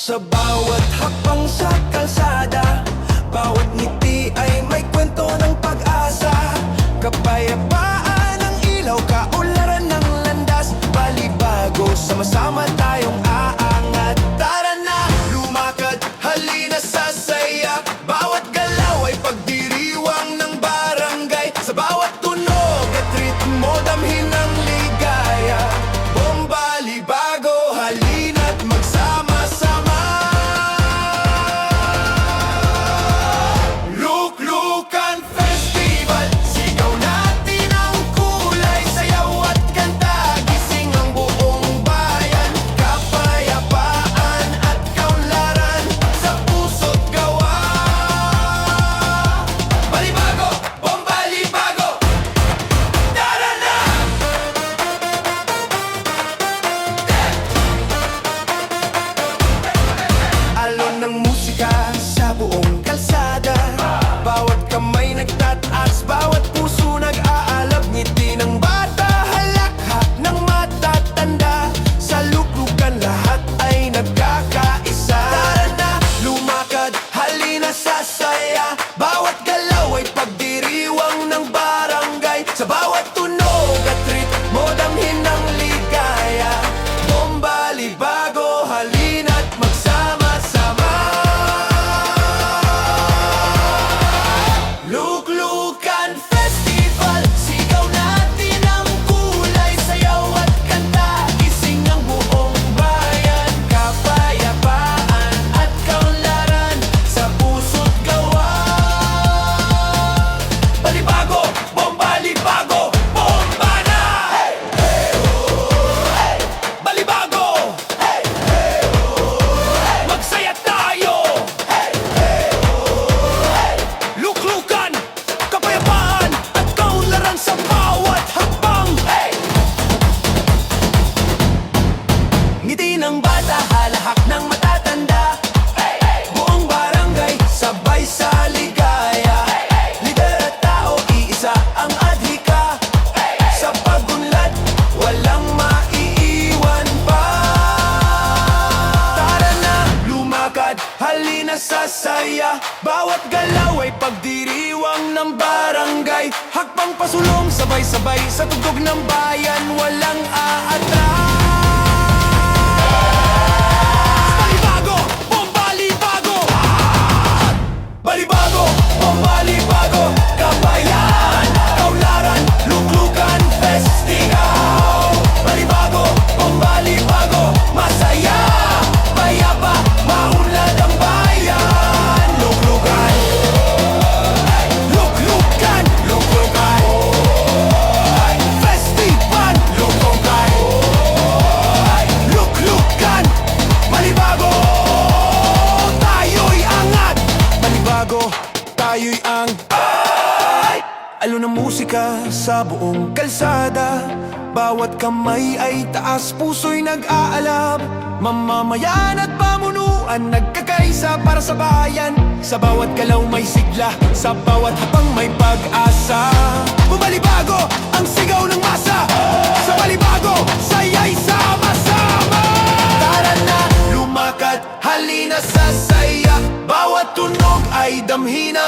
Sa bawat hakbang sa kalsada, bawat ngiti ay may kwento ng pag-asa. Kapayapaan ng ilaw, kaunlaran ng landas, balibago, sama-sama tayong aangat. Tara na, lumakad, halina sa saya. Bawat galaw ay pagdiriwang ng barangay. Sa bawat tunog at ritmo, damhin ng ligaya. Bombalibago, halina't magsama-sama. Luklukan Festival, sigaw natin ang kulay, sayaw at kanta, gising ang buong bayan. Kapayapaan at kaunlaran sa puso't gawa. Balibago, bombalibago, tara na! Alon ng musika sa buong kalsada, bawat kamay nagtataas, bawat puso nag-aalab. Ngiti ng bata, halakhak ng matatanda, sa luklukan lahat ay nagkakaisa. Tara na, lumakad, halina sa saya. Bawat galaw ay pagdiriwang ng barangay. Sa bawat tunog at ritmo, damhin ng ligaya. Bombalibago, halina't magsama-sama. Luklukan Festival, sigaw natin ang kulay, sayaw at kanta, gising ang buong bayan. Kapayapaan at kaunlaran sa puso't gawa. Balibago, bombalibago, bomba na! Balibago, magsaya tayo. Luklukan, kapayapaan at kaunlaran sa bawat hakbang. Ngiti ng bata, halahak ng matatanda, buong barangay sabay sa ligaya. Lider at tao, iisa ang adhika, sa pagunlad walang maiiwan pa. Tara na, lumakad, halina sa saya. Bawat galaw ay pagdiriwang ng barangay. Hakbang pasulong, sabay-sabay sa tugtog ng bayan, walang aatras. Balibago, bombalibago, balibago, bombalibago, kabayan, kaunlaran, luklukan, festival. Balibago, bombalibago, masaya, payapa, maunlad ang bayan. Luklukan, luklukan, luklukan, festival, luklukan, luklukan, balibago, tayo'y angat. Balibago, tayo'y ang alon ng musika sa buong kalsada, bawat kamay ay taas, puso'y nag-aalab. Mamamayan at pamunuan nagkakaisa para sa bayan. Sa bawat galaw may sigla, sa bawat habang may pag-asa. Bumalibago ang sigaw ng masa, sa balibago saya'y sama-sama. Tara na, lumakad, halina sa saya. Bawat tunog ay damhin